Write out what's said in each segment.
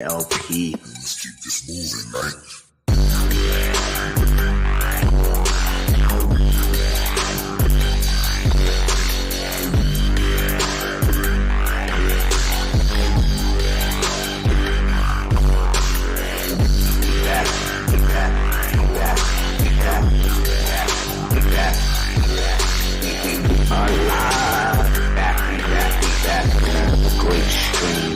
LP. Let's keep this moving, right? Great stream.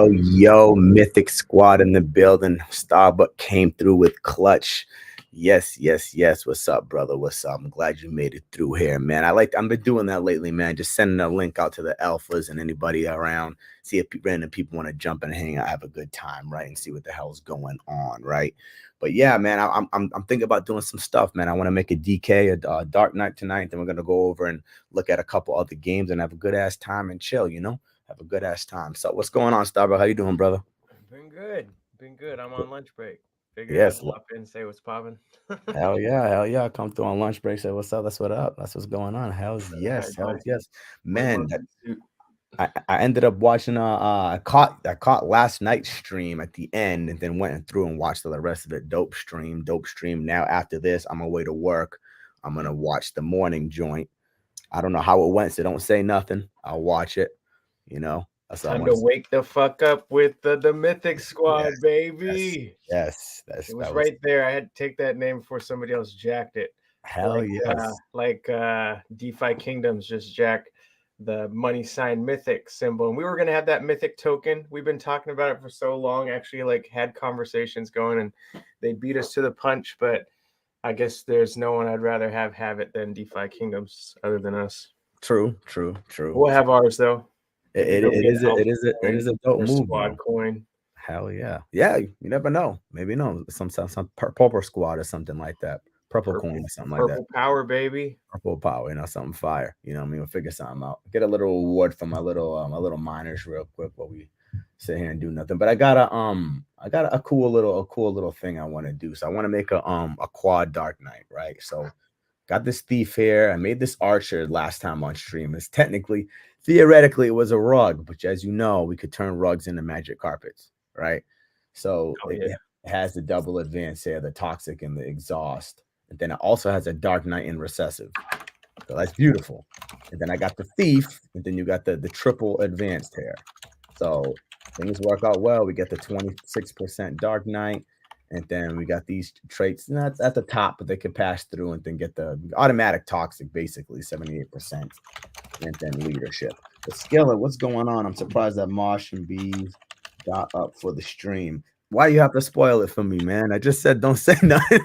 Yo, Mythic Squad in the building. Starbuck came through with clutch. Yes. What's up, brother? What's up? I'm glad you made it through here, man. I've been doing that lately, man. Just sending a link out to the alphas and anybody around. See if random people want to jump and hang out, have a good time, right? And see what the hell's going on, right? But yeah, man, I'm thinking about doing some stuff, man. I want to make a DK, a Dark Knight tonight. Then we're gonna go over and look at a couple other games and have a good ass time and chill, have a good ass time. So what's going on, Starbuck? How you doing, brother? Been good. I'm on lunch break. Figured Yes. I'd pop in, say what's popping. Hell yeah. Come through on lunch break. Say what's up. That's what up. That's what's going on. Hells yes. Man, I ended up watching I caught last night's stream at the end and then went through and watched the rest of the dope stream. Now after this, I'm on my way to work. I'm gonna watch the morning joint. I don't know how it went, so don't say nothing. I'll watch it. That's Time to wake the fuck up with the Mythic Squad, baby. Yes. It was right there. I had to take that name before somebody else jacked it. Hell yes. Like DeFi Kingdoms just jacked the money sign Mythic symbol. And we were going to have that Mythic token. We've been talking about it for so long, actually like had conversations going, and they beat us to the punch. But I guess there's no one I'd rather have it than DeFi Kingdoms other than us. True. We'll have ours though. It is a dope move. Squad coin. Hell yeah. You never know. Maybe some purple squad or something like that. Purple coin or something like that. Purple power, baby. Purple power, something fire. We'll figure something out. Get a little award for my little miners real quick while we sit here and do nothing. But I got a cool little thing I want to do. So I want to make a quad Dark Knight, right? So got this thief here. I made this archer last time on stream. It's theoretically, it was a rug, but as you know, we could turn rugs into magic carpets, right? So it has the double advance here, the toxic and the exhaust. And then it also has a Dark Knight in recessive. So that's beautiful. And then I got the thief, and then you got the triple advanced here. So things work out well. We get the 26% Dark Knight. And then we got these traits not at the top, but they can pass through and then get the automatic toxic, basically 78%. And then leadership. The Skillet, what's going on? I'm surprised that Mosh and Bees got up for the stream. Why do you have to spoil it for me, man? I just said don't say nothing.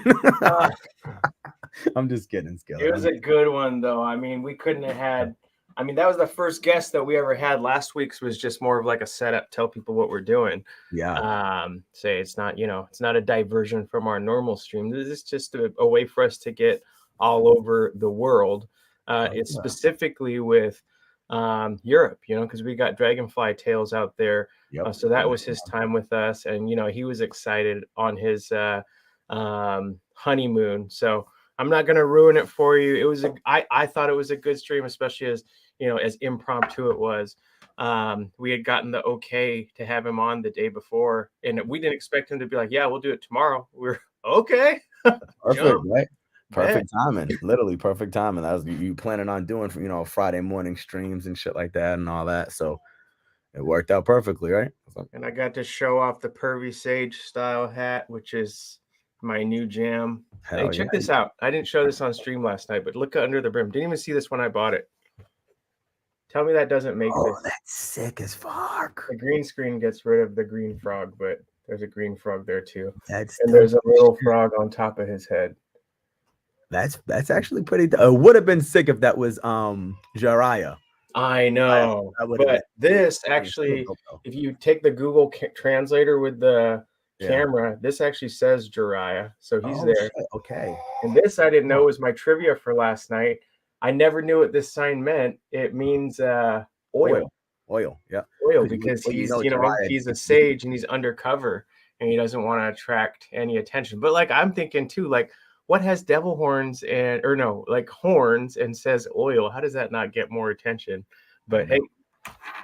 I'm just kidding, Skillet. It was a good one, though. I mean, we couldn't have had. I mean, that was the first guest that we ever had. Last week's was just more of like a setup, tell people what we're doing. Yeah. Say it's not, it's not a diversion from our normal stream. This is just a way for us to get all over the world. It's specifically with Europe, because we got Dragonfly Tales out there. Yep. So that was his time with us. And, he was excited on his honeymoon. So I'm not going to ruin it for you. It was I thought it was a good stream, especially as, as impromptu it was. We had gotten the okay to have him on the day before, and we didn't expect him to be like, yeah, we'll do it tomorrow. We're okay. Perfect, right? Perfect timing, literally perfect timing. That was you planning on doing, Friday morning streams and shit like that and all that. So it worked out perfectly, right? And I got to show off the Pervy Sage style hat, which is my new jam. Hey, check this out. I didn't show this on stream last night, but look under the brim. Didn't even see this when I bought it. Tell me that doesn't make this. That's sick as fuck. The green screen gets rid of the green frog, but There's a green frog there too. That's And there's a dope. little frog on top of his head. That's actually pretty. It would have been sick if that was Jiraiya. I know, That would have but been. this That was still actually, dope, though. if you take the Google translator with the Yeah. camera, this actually says Jiraiya, so he's Oh, there. shit. Okay. And this I didn't know was my trivia for last night. I never knew what this sign meant. It means oil, Yeah. because Well, he's Jiraiya, he's a sage and he's undercover and he doesn't want to attract any attention. But like I'm thinking too, like what has devil horns horns and says oil? How does that not get more attention? But hey,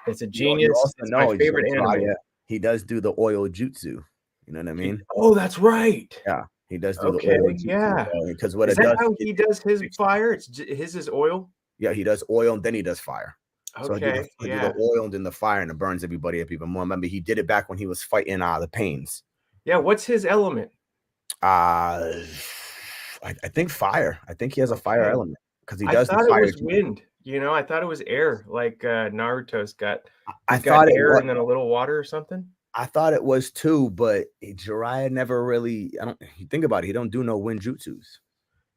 it's a genius. It's my favorite anime. He does do the oil jutsu. You know what I mean? Oh, that's right. Yeah, he does do Okay, the oil jutsu. yeah. Because what Is it that does, how he does his fire? His is oil. yeah, he does oil and then he does fire. So Okay, he do the oil and then the fire, and it burns everybody up even more. Remember, he did it back when he was fighting the Pains. Yeah, what's his element? I think fire. I think he has a fire element because he does. I thought the fire it was wind. I thought it was air, like Naruto's got. I got thought air it was, and then a little water or something. I thought it was too, but Jiraiya never really. I don't. You think about it. He don't do no wind jutsus.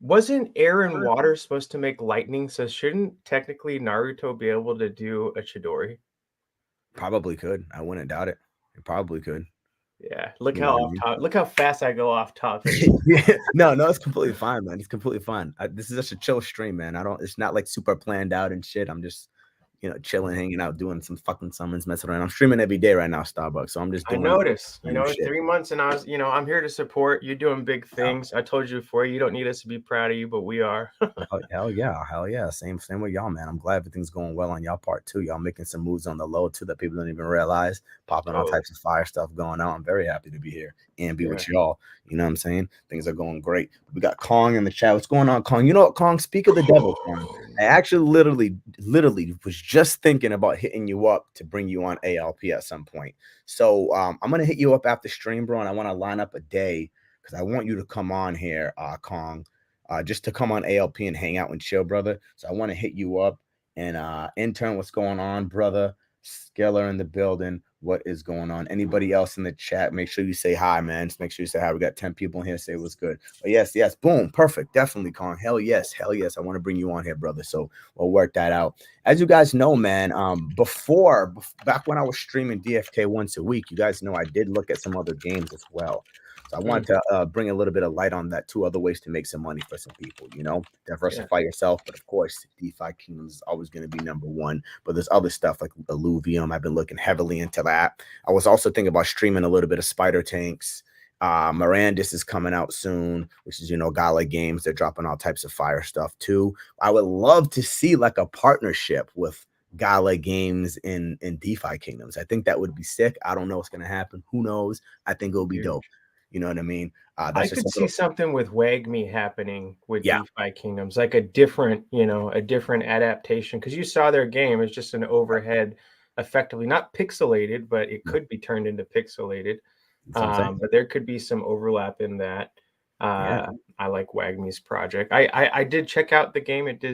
Wasn't air and water supposed to make lightning? So shouldn't technically Naruto be able to do a Chidori? Probably could. I wouldn't doubt it. It probably could. Yeah. Look how fast I go off topic. No, it's completely fine, man. It's completely fine. This is just a chill stream, man. It's not like super planned out and shit. I'm just, chilling, hanging out, doing some fucking summons, messing around. I'm streaming every day right now, Starbucks. So I'm just doing. I noticed, shit. 3 months and I was, I'm here to support. You're doing big things. I told you before, you don't need us to be proud of you, but we are. Hell yeah. Same with y'all, man. I'm glad everything's going well on y'all part too. Y'all making some moves on the low too that people don't even realize. Popping all types of fire stuff going on. I'm very happy to be here and be with y'all. You know what I'm saying? Things are going great. We got Kong in the chat. What's going on, Kong? You know what, Kong? Speak of the devil, Kong. I actually literally was just thinking about hitting you up to bring you on ALP at some point. So I'm gonna hit you up after stream, bro, and I want to line up a day because I want you to come on here, Kong, just to come on ALP and hang out and chill, brother. So I want to hit you up and intern, what's going on, brother? Skeller in the building. What is going on? Anybody else in the chat? Make sure you say hi, man. Just make sure you say hi. We got 10 people in here. Say what's good. But yes. Boom. Perfect. Definitely, Kong. Hell yes. I want to bring you on here, brother. So we'll work that out. As you guys know, man, back when I was streaming DFK once a week, you guys know I did look at some other games as well. So I wanted to bring a little bit of light on that. 2 other ways to make some money for some people, diversify yourself. But of course, DeFi Kingdoms is always going to be number one. But there's other stuff like Illuvium. I've been looking heavily into that. I was also thinking about streaming a little bit of Spider Tanks. Mirandus is coming out soon, which is, Gala Games. They're dropping all types of fire stuff too. I would love to see like a partnership with Gala Games in DeFi Kingdoms. I think that would be sick. I don't know what's going to happen. Who knows? I think it'll be dope. You know what I mean? I could see something with WAGMI happening with DeFi Kingdoms, like a different adaptation. Because you saw their game, it's just an overhead, effectively not pixelated, but it could be turned into pixelated. But there could be some overlap in that. I like WAGMI's project. I did check out the game. It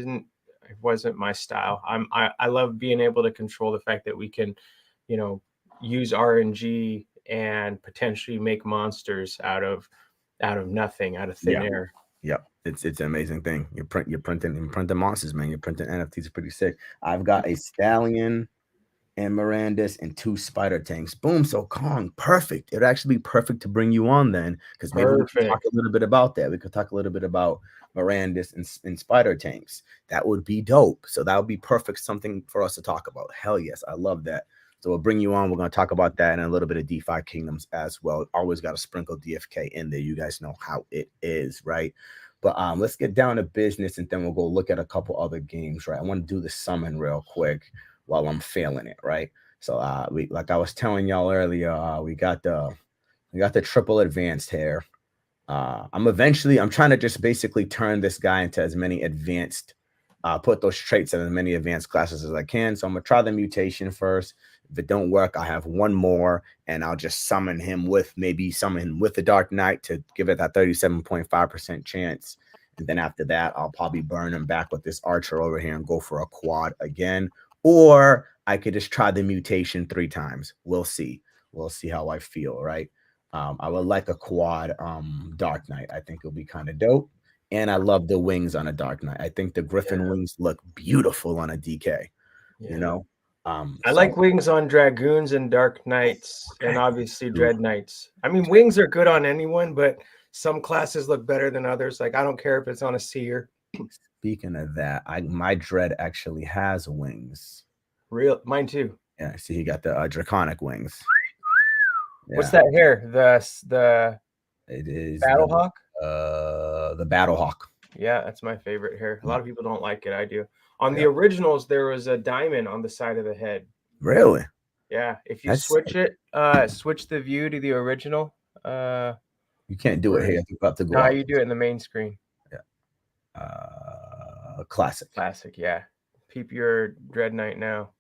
wasn't my style. I love being able to control the fact that we can, use RNG and potentially make monsters out of nothing, out of thin air. Yeah, it's an amazing thing. You're printing monsters, man. You're printing NFTs. Pretty sick. I've got a Stallion and Mirandus and 2 Spider Tanks. Boom. So Kong, perfect. It'd actually be perfect to bring you on then, because maybe we can talk a little bit about that. We could talk a little bit about Mirandus and Spider Tanks. That would be dope. So that would be perfect, something for us to talk about. Hell yes, I love that. So we'll bring you on. We're going to talk about that and a little bit of DeFi Kingdoms as well. Always got to sprinkle DFK in there. You guys know how it is, right? But let's get down to business, and then we'll go look at a couple other games, right? I want to do the summon real quick while I'm feeling it, right? So we, like I was telling y'all earlier, we got the triple advanced here. I'm trying to just basically turn this guy into as many advanced, put those traits in as many advanced classes as I can. So I'm gonna try the mutation first. If it don't work, I have one more, and I'll just summon him with the Dark Knight to give it that 37.5% chance. And then after that, I'll probably burn him back with this Archer over here and go for a quad again. Or I could just try the mutation 3 times. We'll see how I feel, right? I would like a quad Dark Knight. I think it'll be kind of dope. And I love the wings on a Dark Knight. I think the Griffin Yeah. wings look beautiful on a DK. You Yeah. know, I so like wings on Dragoons and Dark Knights, and okay. obviously Ooh, Dread Knights. I mean, wings are good on anyone, but some classes look better than others. Like, I don't care if it's on a seer. speaking of that, my dread actually has wings. Real, mine too. Yeah, see, he got the draconic wings. What's Yeah, that hair? The it is Battlehawk? the Battlehawk. Yeah, that's my favorite hair. A lot of people don't like it. I do. On the Yeah, originals, there was a diamond on the side of the head. really. Yeah, if you That's switch sick. it, switch the view to the original. You can't do it Where here. is? You have to go No, out. you do it in the main screen. Yeah. Classic. Classic, yeah. Peep your Dread Knight now.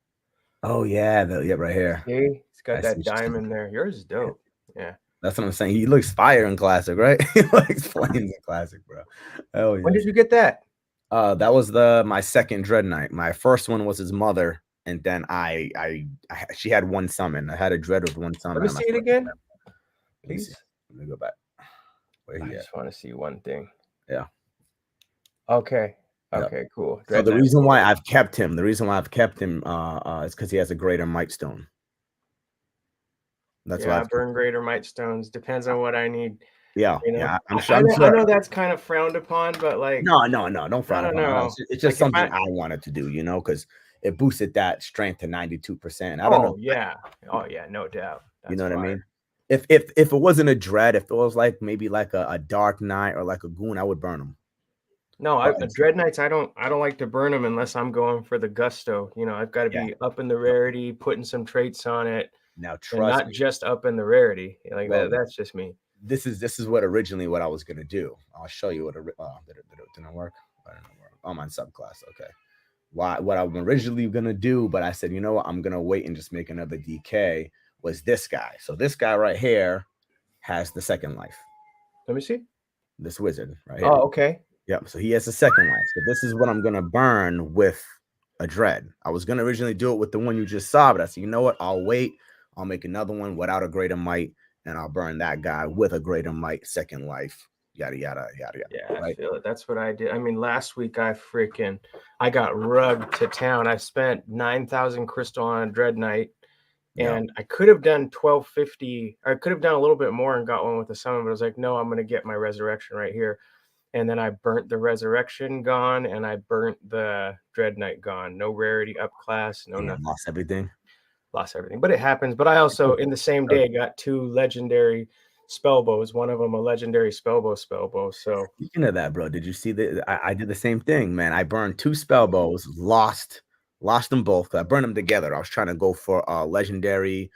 Oh yeah, yeah, right here. See, it's got I see that what you're saying. diamond there. Yours is dope. Yeah. That's what I'm saying. He looks fire in classic, right? He looks flames in classic, bro. Oh When yeah. did you get that? That was my second Dread Knight. My first one was his mother, and then she had one summon. I had a Dread with one summon. Let me on my see it first again, Dread. Let me see. please. Let me go back. Where I he at? just want to see one thing. Yeah. Okay. Yep. Okay, cool. So Dread the Knight. reason why I've kept him, is because he has a greater Might Stone. That's why Yeah, I've kept burn greater might stones. Depends on what I need. yeah, You know, yeah. I'm I, sure. I I'm know I sure. know that's kind of frowned upon, but like, No, don't I frown don't upon it. know. It's Like just if something I I wanted to do, because it boosted that strength to 92%. I don't know. Oh yeah. Oh yeah, no doubt. You That's know what I fire. mean? If it wasn't a dread, if it was like maybe like a Dark Knight or like a goon, I would burn them. No, But Dread Knights, I don't like to burn them unless I'm going for the gusto. You know, I've got to yeah, be up in the yep. rarity, putting some traits on it, Now and trust not me, just up in the rarity. Like bro. that's just me. This is what originally what I was gonna do. I'll show you what. Didn't work? I don't know. I'm on subclass. Okay. What I'm originally gonna do, but I said, you know what? I'm gonna wait and just make another DK. Was this guy? So this guy right here has the second life. Let me see. This wizard right here. Oh, okay. Yep. So he has a second life. So this is what I'm gonna burn with a dread. I was gonna originally do it with the one you just saw, but I said, you know what? I'll wait. I'll make another one without a greater might, and I'll burn that guy with a greater might, second life. Yada yada yada yada. Yeah, Right. I feel it. That's what I did. I mean, last week I got rugged to town. I spent 9,000 crystal on a Dread Knight, Yeah. and I could have done 1250. I could have done a little bit more and got one with the summon, but I was like, no, I'm going to get my resurrection right here. And then I burnt the resurrection gone, and I burnt the Dread Knight gone. No rarity up class, no nothing. Lost everything. Lost everything, but it happens. But I also, in the same day, got 2 legendary spell bows. One of them a legendary spell bow. So speaking of that, bro, did you see that? I did the same thing, man. I burned 2 spell bows, lost them both. I burned them together. I was trying to go for a legendary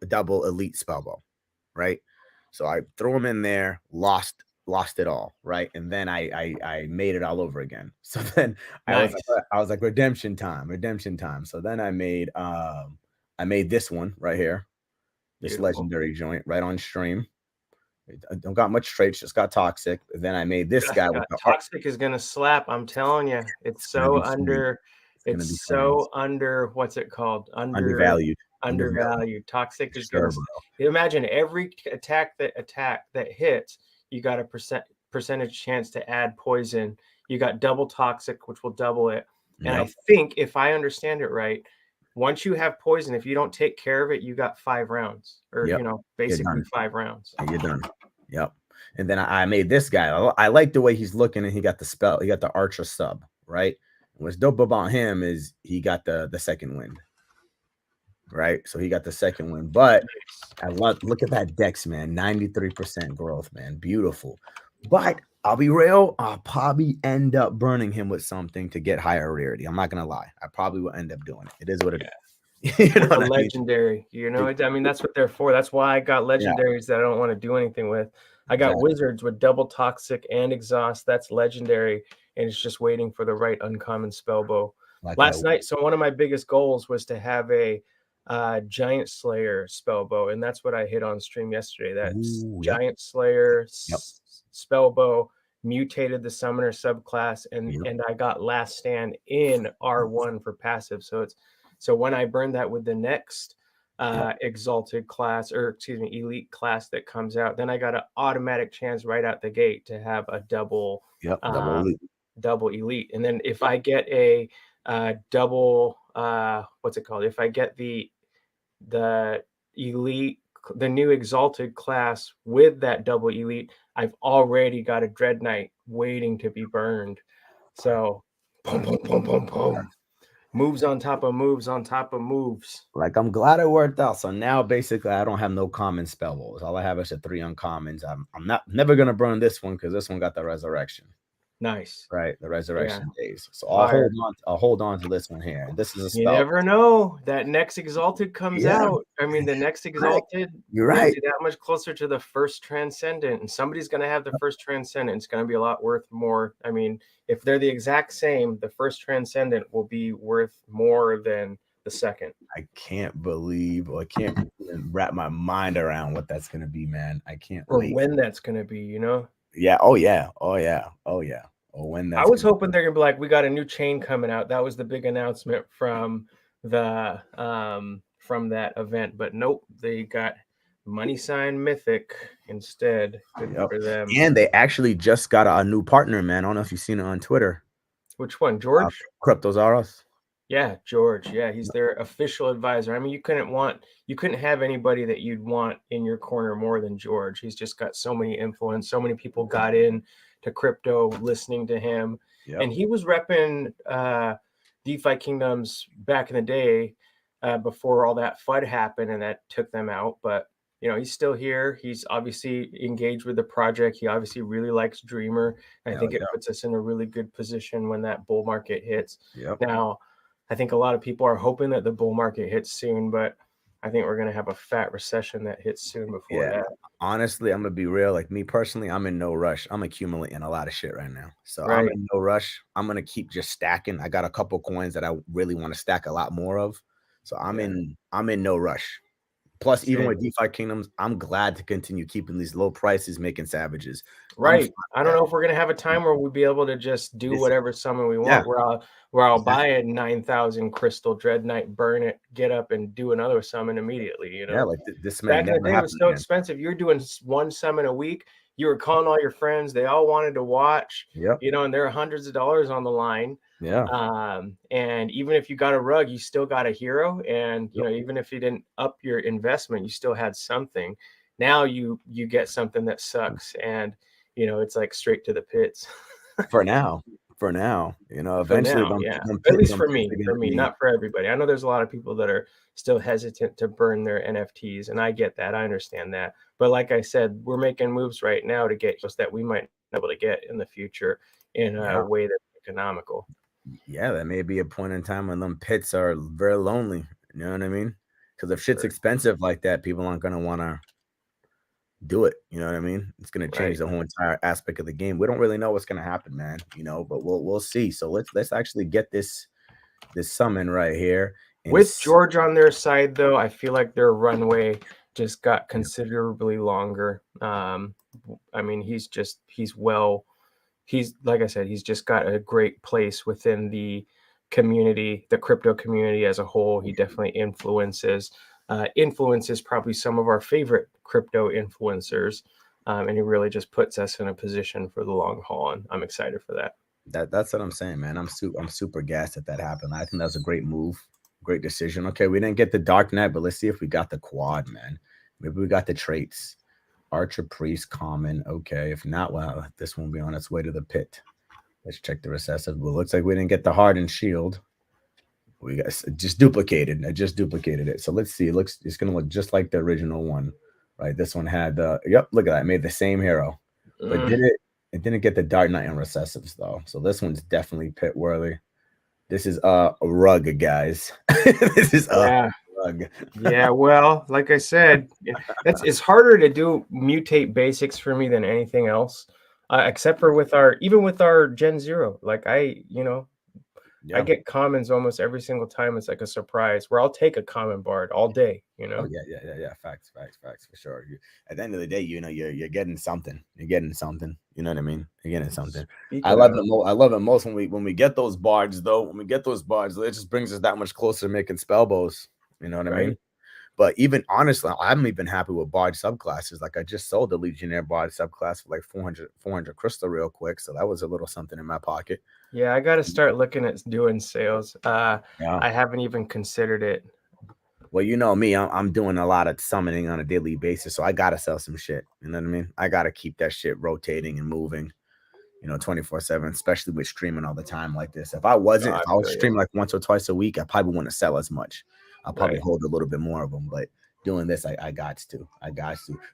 double elite spell bow, right? So I threw them in there, lost it all, right? And then I made it all over again. So then nice. I was like redemption time. So then I made this one right here, this Beautiful. legendary joint right on stream. I don't got much traits, just got toxic. Then I made this guy with the toxic is gonna slap. I'm telling you, it's so under. It's so under. What's it called? Undervalued. Toxic is gonna. Imagine every attack that hits, you got a percentage chance to add poison. You got double toxic, which will double it. And I think, if I understand it right, once you have poison, if you don't take care of it, you got 5 rounds, or basically 5 rounds. You're done. Yep. And then I made this guy. I like the way he's looking, and he got the spell. He got the archer sub, right? And what's dope about him is he got the second wind, right? So he got the second wind. But I look at that dex, man. 93% growth, man. Beautiful. But I'll be real. I'll probably end up burning him with something to get higher rarity. I'm not gonna lie. I probably will end up doing it. It is what it is. You know what legendary, I mean, that's what they're for. That's why I got legendaries that I don't want to do anything with. I got wizards with double toxic and exhaust. That's legendary, and it's just waiting for the right uncommon spell bow. Last night, so one of my biggest goals was to have a Giant Slayer spell bow, and that's what I hit on stream yesterday. That's Giant Slayer spell bow mutated the summoner subclass, and I got Last Stand in R1 for passive. So when I burn that with the next exalted class, or excuse me, elite class that comes out, then I got an automatic chance right out the gate to have a double Yep, double elite. double elite. And then if I get a double what's it called? If I get the elite, the new exalted class with that double elite, I've already got a Dread Knight waiting to be burned. So boom, boom, boom, boom, boom. Moves on top of moves on top of moves. Like, I'm glad it worked out. So now basically I don't have no common spell rolls. All I have is the 3 uncommons. I'm never gonna burn this one because this one got the resurrection. Nice. Right, the resurrection days. So Fire. I'll hold on to this one here. And this is a You spell. never know. That next exalted comes out. I mean, the next exalted You're right. brings you that much closer to the first transcendent, and somebody's going to have the first transcendent. It's going to be a lot worth more. I mean, if they're the exact same, the first transcendent will be worth more than the second. I can't believe, or I can't even wrap my mind around what that's going to be, man. I can't Or wait. when that's going to be, you know? Yeah. Oh yeah. Oh yeah. Oh yeah. Oh, when that's I was gonna hoping they're gonna be like, we got a new chain coming out. That was the big announcement from the from that event, but nope, they got Money Sign Mythic instead. Good Yep. for them. And they actually just got a new partner, man. I don't know if you've seen it on Twitter. Which one, George? Cryptozaurus. Yeah, George. Yeah, he's their official advisor. I mean, you couldn't have anybody that you'd want in your corner more than George. He's just got so many influence. So many people got in to crypto listening to him. Yep. And he was repping DeFi Kingdoms back in the day before all that FUD happened and that took them out. But, you know, he's still here. He's obviously engaged with the project. He obviously really likes Dreamer. I think it puts us in a really good position when that bull market hits. Yep. Now, I think a lot of people are hoping that the bull market hits soon, but I think we're going to have a fat recession that hits soon before that. Honestly, I'm going to be real. Like, me personally, I'm in no rush. I'm accumulating a lot of shit right now. So I'm in no rush. I'm going to keep just stacking. I got a couple coins that I really want to stack a lot more of. So I'm in no rush. Plus, even with DeFi Kingdoms, I'm glad to continue keeping these low prices, making savages. Right. I don't know if we're going to have a time where we'll be able to just do whatever summon we want. Where I'll buy a 9,000 crystal Dread Knight, burn it, get up and do another summon immediately. You know, yeah, like this back in the day, it was so expensive. You're doing one summon a week. You were calling all your friends. They all wanted to watch. You know, and there are hundreds of dollars on the line. And even if you got a rug, you still got a hero. And you know, even if you didn't up your investment, you still had something. Now you get something that sucks, and you know, it's like straight to the pits. For now, you know, eventually, at least for me, not for everybody. I know there's a lot of people that are still hesitant to burn their NFTs, and I get that. I understand that. But like I said, we're making moves right now to get just that we might be able to get in the future in a way that's economical. Yeah, that may be a point in time when them pits are very lonely. You know what I mean? Because if shit's expensive like that, people aren't going to want to do it. You know what I mean? It's going to change the whole entire aspect of the game. We don't really know what's going to happen, man. You know, but we'll see. So let's actually get this summon right here. With George on their side, though, I feel like their runway just got considerably longer. I mean, he's like I said, he's just got a great place within the community, the crypto community as a whole. He definitely influences probably some of our favorite crypto influencers. And he really just puts us in a position for the long haul. And I'm excited for that. That's what I'm saying, man. I'm super gassed that happened. I think that was a great move. Great decision. Okay, we didn't get the Dark Knight, but let's see if we got the quad, man. Maybe we got the traits. Archer, Priest, Common. Okay, if not, well, this won't be on its way to the pit. Let's check the recessive. Well, looks like we didn't get the Hardened Shield. We got just duplicated. I just duplicated it. So let's see. It's gonna look just like the original one, right? This one had the look at that. It made the same hero, but it didn't get the Dark Knight and recessives though. So this one's definitely pit worthy. This is a rug, guys. This is a rug. Yeah, well, like I said, it's harder to do mutate basics for me than anything else, except for with our Gen 0. Like I get commons almost every single time. It's like a surprise where I'll take a common bard all day, you know? Oh, yeah. Facts for sure. At the end of the day, you know, you're getting something. You're getting something. You know what I mean? You're getting something. I love it most when we get those bards, though. When we get those bards, it just brings us that much closer to making spell bows. You know what I mean? But even honestly, I'm even happy with barge subclasses. Like I just sold the Legionnaire barge subclass for like 400 crystal real quick. So that was a little something in my pocket. Yeah, I got to start looking at doing sales. Yeah. I haven't even considered it. Well, you know me, I'm doing a lot of summoning on a daily basis, so I gotta sell some shit. You know what I mean? I gotta keep that shit rotating and moving, 24/7, especially with streaming all the time like this. If I wasn't, if I was streaming like once or twice a week, I probably wouldn't sell as much. I'll probably hold a little bit more of them, but doing this, I got to.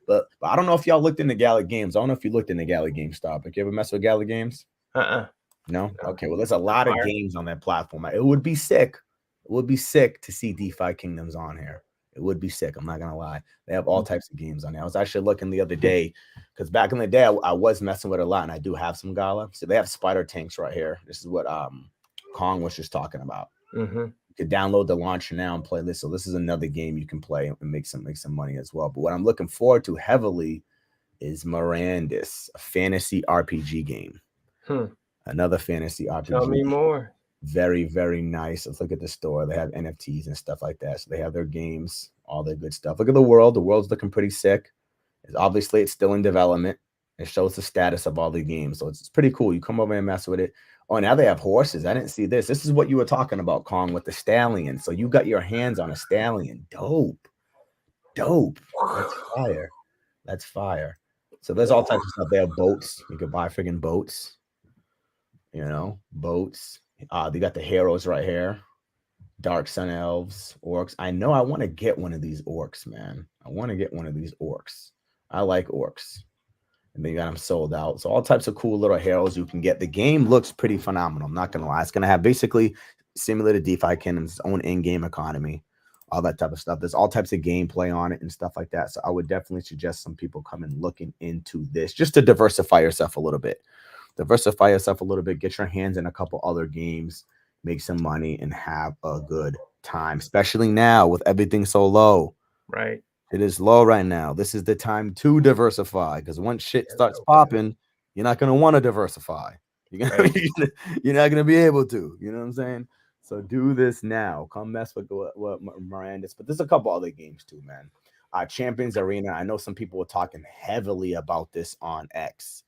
But I don't know if y'all looked into Gala Games. I don't know if you looked into Gala Games Like, you ever mess with Gala Games? No? Okay, well, there's a lot of games on that platform. It would be sick. It would be sick to see DeFi Kingdoms on here. It would be sick. I'm not gonna lie. They have all types of games on there. I was actually looking the other day because back in the day I was messing with it a lot, and I do have some Gala. So they have spider tanks right here. This is what Kong was just talking about. You could download the launcher now and play this. So this is another game you can play and make some money as well. But what I'm looking forward to heavily is Mirandus, a fantasy RPG game. Another fantasy RPG. Tell me more. Very, very nice. Let's look at the store. They have NFTs and stuff like that. So they have their games, all their good stuff. Look at the world. The world's looking pretty sick. Obviously, it's still in development. It shows the status of all the games. So it's pretty cool. You come over and mess with it. Oh, now they have horses. I didn't see this. This is what you were talking about, Kong, with the stallion. So you got your hands on a stallion. Dope. That's fire. That's fire. So there's all types of stuff. They have boats. You could buy friggin' boats. Boats. They got the heroes right here. Dark Sun Elves, orcs. I know I want to get one of these orcs, man. I want to get one of these orcs. I like orcs. And they got them sold out. So all types of cool little heroes you can get. The game looks pretty phenomenal. I'm not going to lie. It's going to have basically similar to DeFi Kingdom's own in-game economy, all that type of stuff. There's all types of gameplay on it and stuff like that. So I would definitely suggest some people come and looking into this just to diversify yourself a little bit. Get your hands in a couple other games, make some money, and have a good time, especially now with everything so low. Right. It is low right now. This is the time to diversify because once shit starts popping, you're not going to want to diversify. You're not going to be able to. You know what I'm saying? So do this now. Come mess with Mirandus. But there's a couple other games too, man. Champions Arena. I know some people were talking heavily about this on X.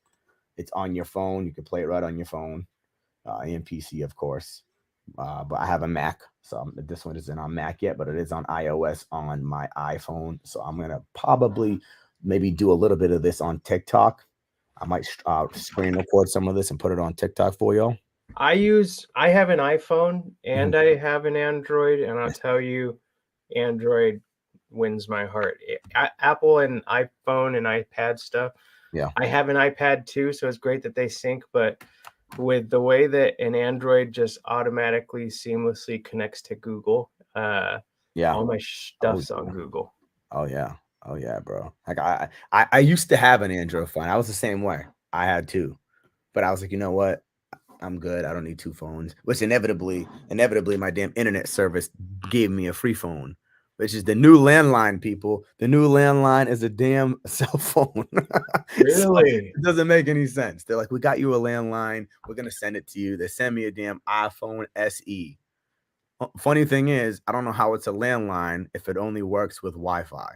It's on your phone. You can play it right on your phone, and PC, of course. But I have a Mac, so this one isn't on Mac yet, but it is on iOS on my iPhone. So I'm gonna probably maybe do a little bit of this on TikTok. I might screen record some of this and put it on TikTok for y'all. I have an iPhone and I have an Android, and I'll tell you, Android wins my heart. Apple and iPhone and iPad stuff. Yeah, I have an iPad too, so it's great that they sync, but with the way that an Android just automatically seamlessly connects to Google, all my stuff's on Google. Oh yeah, bro. Like I used to have an Android phone. I was the same way. I had two, but I was like, you know what? I'm good. I don't need two phones. Which inevitably, my damn internet service gave me a free phone, which is the new landline, people. The new landline is a damn cell phone. Really? So it doesn't make any sense. They're like, we got you a landline. We're going to send it to you. They send me a damn iPhone SE. Funny thing is, I don't know how it's a landline if it only works with Wi-Fi.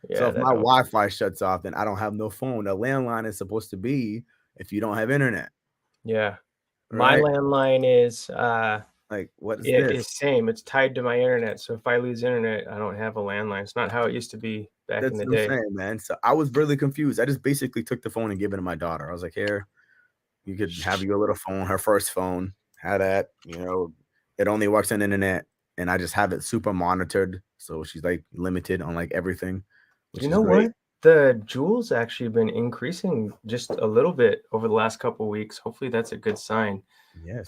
Yeah, so if my Wi-Fi shuts off, then I don't have no phone. A landline is supposed to be if you don't have internet. Yeah. Right? My landline is... like, what is this? It's same. It's tied to my internet. So if I lose internet, I don't have a landline. It's not how it used to be back in the day. Insane, man. So I was really confused. I just basically took the phone and gave it to my daughter. I was like, here, you could have your little phone, her first phone. Have that, it only works on internet. And I just have it super monitored. So she's like limited on like everything. You know what? The Juul's actually been increasing just a little bit over the last couple of weeks. Hopefully that's a good sign. Yes.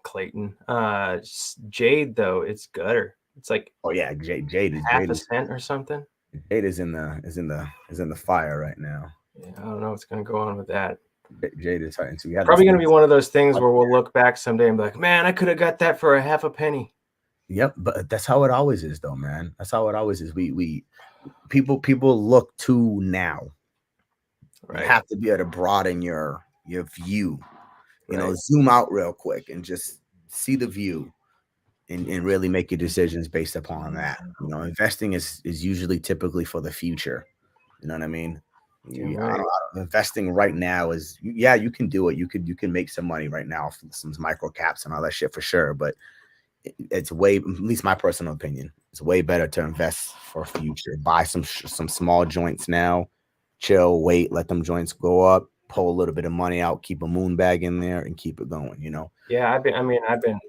Clayton. Jade though, it's gutter. It's like Jade is half a cent or something. Jade is in the fire right now. Yeah, I don't know what's gonna go on with that. Jade is fighting. So probably gonna be one of those things where we'll look back someday and be like, man, I could have got that for a half a penny. Yep, but that's how it always is, though, man. That's how it always is. People look to now. Right. You have to be able to broaden your view. Zoom out real quick and just see the view. and really make your decisions based upon that. Investing is usually typically for the future. You know what I mean? Right. Investing right now is, yeah, you can do it. You can make some money right now from some micro caps and all that shit for sure. But it's way, at least my personal opinion, it's way better to invest for future. Buy some small joints now, chill, wait, let them joints go up, pull a little bit of money out, keep a moon bag in there, and keep it going. Yeah,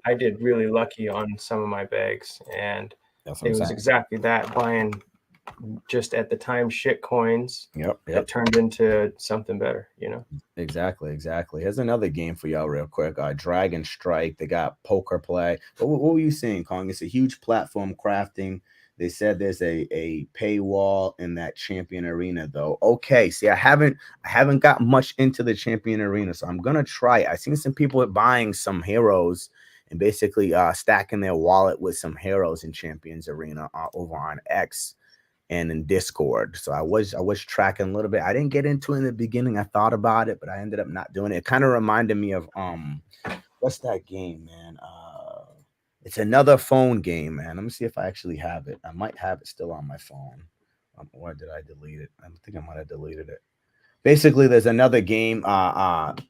I did really lucky on some of my bags, and That's what it I'm was saying. exactly that, buying just at the time shit coins Yep. that turned into something better, Exactly. Here's another game for y'all real quick. Dragon Strike. They got poker play. But what were you saying, Kong? It's a huge platform crafting. They said there's a paywall in that Champion Arena though. Okay, see, I haven't got much into the Champion Arena, so I'm gonna try it. I've seen some people buying some heroes and basically stacking their wallet with some heroes in Champions Arena over on X and in Discord. So I was tracking a little bit. I didn't get into it in the beginning. I thought about it, but I ended up not doing it. It kind of reminded me of what's that game, man? It's another phone game, man. Let me see if I actually have it. I might have it still on my phone. Or did I delete it? I think I might have deleted it. Basically, there's another game.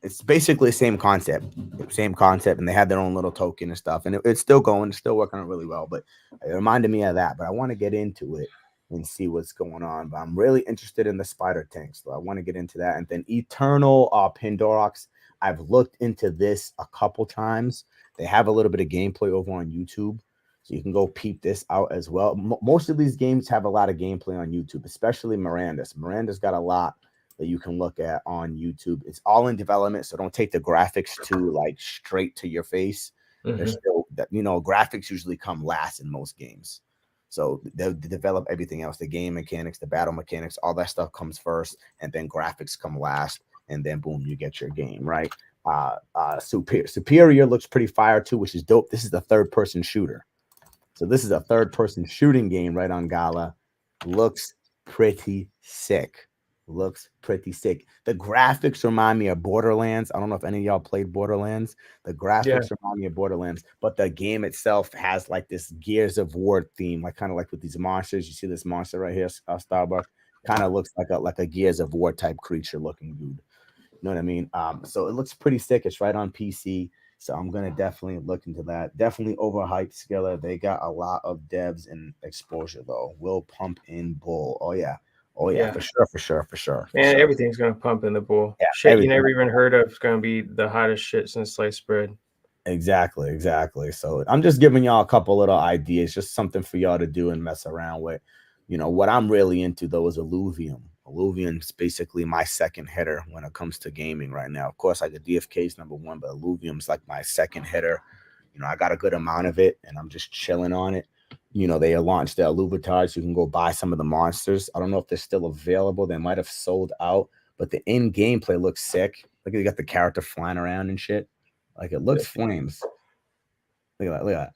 It's basically the same concept, and they have their own little token and stuff, and it's still going, it's still working out really well. But it reminded me of that. But I want to get into it and see what's going on. But I'm really interested in the spider tanks, so I want to get into that. And then Eternal Pandorox. I've looked into this a couple times. They have a little bit of gameplay over on YouTube, so you can go peep this out as well. Most of these games have a lot of gameplay on YouTube, especially Miranda's. Miranda's got a lot that you can look at on YouTube. It's all in development, so don't take the graphics too like straight to your face. There's still that, graphics usually come last in most games. So they develop everything else, the game mechanics, the battle mechanics, all that stuff comes first, and then graphics come last, and then boom, you get your game, right? Superior looks pretty fire too, which is dope. This is the third-person shooter. So this is a third-person shooting game right on Gala. Looks pretty sick. The graphics remind me of Borderlands. I don't know if any of y'all played Borderlands. The graphics remind me of Borderlands, but the game itself has like this Gears of War theme, like kind of like with these monsters. You see this monster right here, Starbuck, kind of looks like a Gears of War type creature looking dude. You know what I mean? So it looks pretty sick. It's right on PC. So I'm gonna definitely look into that. Definitely overhyped Skiller. They got a lot of devs and exposure though. Will pump in bull. Oh yeah, for sure. Man, everything's gonna pump in the bull. Yeah, shit you never even heard of is gonna be the hottest shit since sliced bread. Exactly. So I'm just giving y'all a couple little ideas, just something for y'all to do and mess around with. What I'm really into though is Illuvium. Illuvium's basically my second hitter when it comes to gaming right now. Of course, like the DFK's number one, but Illuvium's like my second hitter. I got a good amount of it, and I'm just chilling on it. They launched the Illuvatars. You can go buy some of the monsters. I don't know if they're still available. They might have sold out, but the in gameplay looks sick. Look, you got the character flying around and shit. Like it looks flames. Look at that.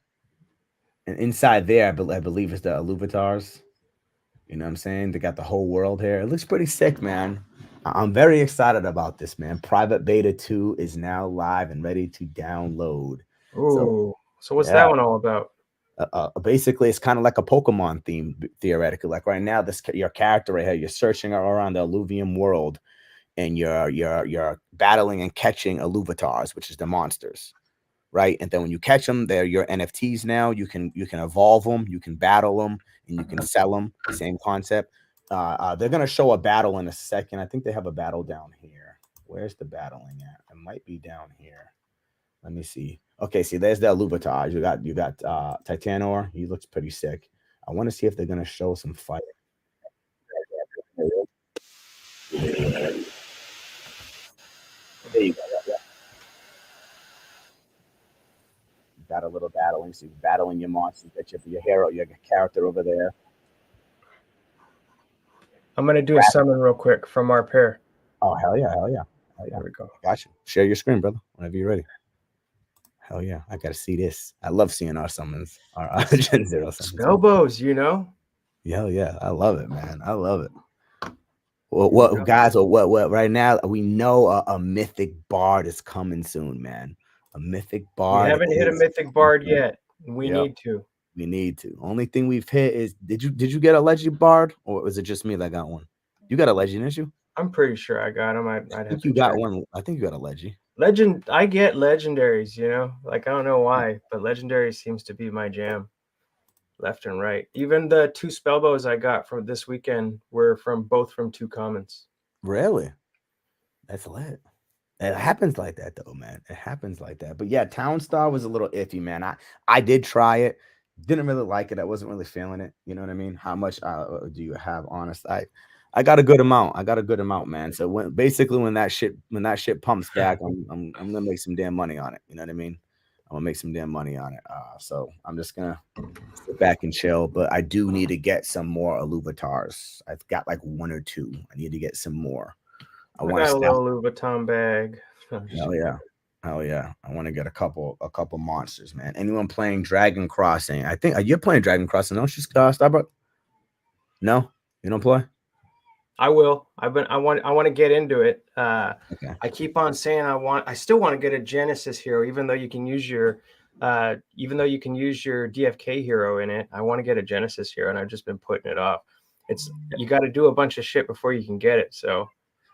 And inside there, I believe it's the Illuvatars. You know what I'm saying? They got the whole world here. It looks pretty sick, man. I'm very excited about this, man. Private Beta 2 is now live and ready to download. Ooh, so what's that one all about? Basically, it's kind of like a Pokemon theme, theoretically. Like right now, your character right here, you're searching around the Illuvium world, and you're battling and catching Illuvatars, which is the monsters, right? And then when you catch them, they're your NFTs now. You can evolve them, you can battle them, and you can sell them. Same concept. They're gonna show a battle in a second. I think they have a battle down here. Where's the battling at? It might be down here. Let me see. Okay, see, there's the Illuvatar. You got Titanor. He looks pretty sick. I want to see if they're gonna show some fight. There you go. Yeah. You got a little battling. So you're battling your monsters. You got your hero, your character over there. I'm gonna do a summon real quick from our pair. Oh hell yeah. There we go. Gotcha. Share your screen, brother, whenever you're ready. Hell yeah, I gotta see this. I love seeing our summons, our Gen Zero summons. Spellbows, Hell yeah, I love it, man. I love it. Well, what guys? What? Right now, we know a mythic bard is coming soon, man. A mythic bard. We haven't hit a mythic bard yet. We Yep. need to. We need to. Only thing we've hit is did you get a Legend Bard or was it just me that got one? You got a Legend, didn't you? I'm pretty sure I got them. I'd I have think to you got check. one. I think you got a Legend. I get legendaries, like I don't know why, but legendary seems to be my jam, left and right. Even the 2 spellbows I got from this weekend were both from 2 commons. Really? That's lit. It happens like that though, man. It happens like that. But yeah, Town Star was a little iffy, man. I did try it. Didn't really like it. I wasn't really feeling it. You know what I mean? How much do you have? Honest, I got a good amount. I got a good amount, man. So when that shit pumps back, I'm gonna make some damn money on it. You know what I mean? I'm gonna make some damn money on it. So I'm just gonna sit back and chill. But I do need to get some more Aluvatars. I've got like 1 or 2. I need to get some more. I got a little Louis Vuitton bag. Hell yeah. Hell yeah. I want to get a couple monsters, man. Anyone playing Dragon Crossing? I think you're playing Dragon Crossing, don't you, Starbuck? No? You don't play? I will. I want to get into it. Okay. I keep on saying I still want to get a Genesis hero, even though you can use your DFK hero in it. I want to get a Genesis hero, and I've just been putting it off. You got to do a bunch of shit before you can get it. So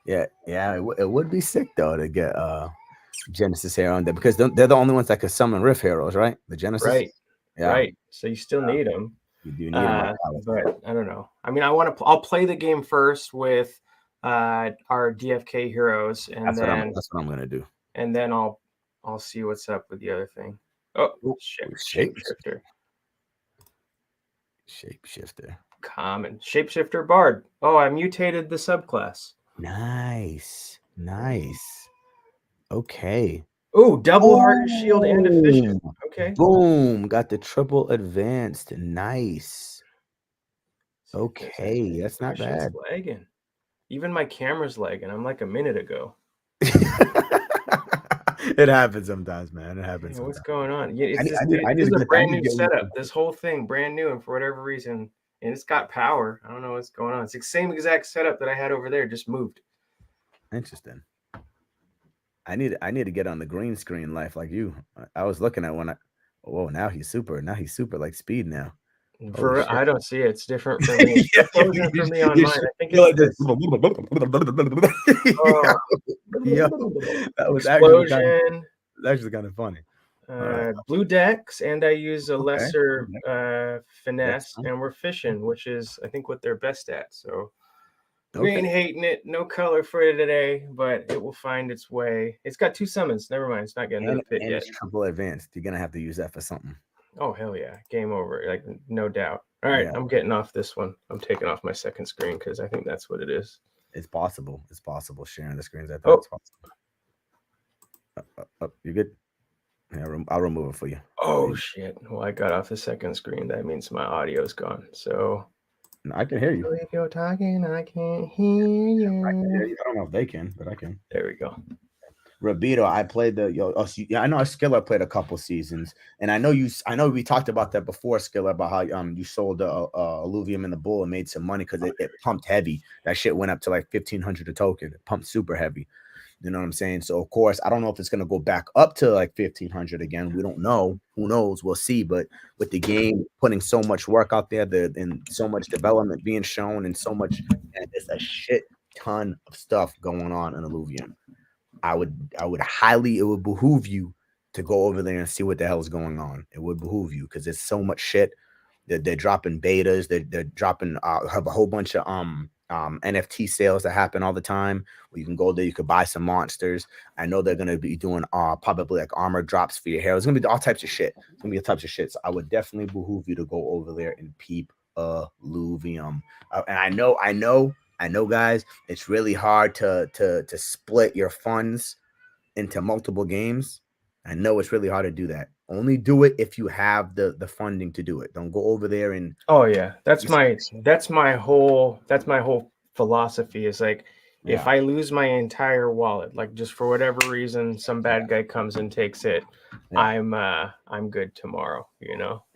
yeah, it would be sick though to get Genesis hero on there because they're the only ones that can summon Rift heroes, right? The Genesis, right, yeah. Right. So you still need them. You do need them, but I don't know. I mean, I'll play the game first with our DFK heroes, and that's what I'm gonna do. And then I'll see what's up with the other thing. Oh, shapeshifter. Shapeshifter. Common shapeshifter bard. Oh, I mutated the subclass. Nice. Okay. Oh, double heart shield and efficient. Okay. Boom. Got the triple advanced. Nice. Okay, that's not bad. Lagging. Even my camera's lagging. I'm like a minute ago. It happens sometimes, man. It happens. What's going on? Yeah, it's a brand new setup. This whole thing, brand new, and for whatever reason, and it's got power. I don't know what's going on. It's the same exact setup that I had over there, just moved. Interesting. I need to get on the green screen life like you. I was looking at one. Whoa, now he's super like speed now. I don't see it. It's different for me. For me on mine. I think it's this. Yeah, that was actually kind of funny. Blue decks, and I use a lesser finesse, and we're fishing, which is I think what they're best at. So we ain't hating it. No color for it today, but it will find its way. It's got 2 summons. Never mind. It's not getting to the pit yet. It's triple advanced. You're gonna have to use that for something. Oh hell yeah! Game over. Like no doubt. All right, I'm getting off this one. I'm taking off my second screen because I think that's what it is. It's possible. Sharing the screens. I thought it's possible. You good? Yeah, I'll remove it for you. Oh shit! Well, I got off the second screen. That means my audio's gone. So I can hear you. If you're talking, I can't hear you. I can hear you. I don't know if they can, but I can. There we go. Rabito, I played I know Skiller played a couple seasons, and I know we talked about that before, Skiller, about how you sold Alluvium in the Bull and made some money because it pumped heavy. That shit went up to like 1,500 a token. It pumped super heavy. You know what I'm saying? So of course, I don't know if it's gonna go back up to like 1,500 again. We don't know. Who knows? We'll see. But with the game putting so much work out there, and so much development being shown, and so much, and it's a shit ton of stuff going on in Alluvium. I would it would behoove you to go over there and see what the hell is going on. It would behoove you because there's so much shit. They're dropping betas. They're dropping have a whole bunch of NFT sales that happen all the time where you can go there, you could buy some monsters. I know they're gonna be doing probably like armor drops for your hair. It's gonna be all types of shit. It's gonna be all types of shit. So I would definitely behoove you to go over there and peep Alluvium. And I know, guys, it's really hard to split your funds into multiple games. I know it's really hard to do that. Only do it if you have the funding to do it. Don't go over there and that's my whole philosophy is like if I lose my entire wallet, like just for whatever reason, some bad guy comes and takes it, I'm good tomorrow,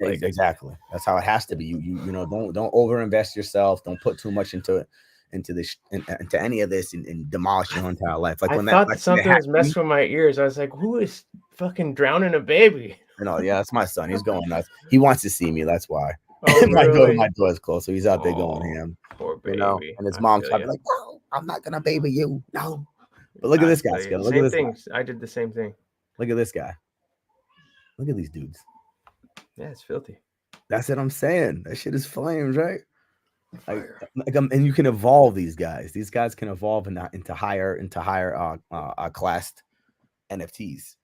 Like, exactly. That's how it has to be. You know, don't overinvest yourself. Don't put too much into any of this and demolish your entire life. Like I thought something was messing with my ears. I was like, who is fucking drowning a baby? Yeah, that's my son. He's going nuts. He wants to see me. That's why. Oh, really? My door's closed, so he's out there going Oh, ham. poor You baby. know, and his I mom's feel probably ya. like, "No, I'm not gonna baby you." No, but look at I this feel guy, ya. Skip. Look at Same this guy. thing. I did the same thing. Look at this guy. Look at these dudes. Yeah, it's filthy. That's what I'm saying. That shit is flames, right? Fire. And you can evolve these guys. These guys can evolve into higher classed NFTs.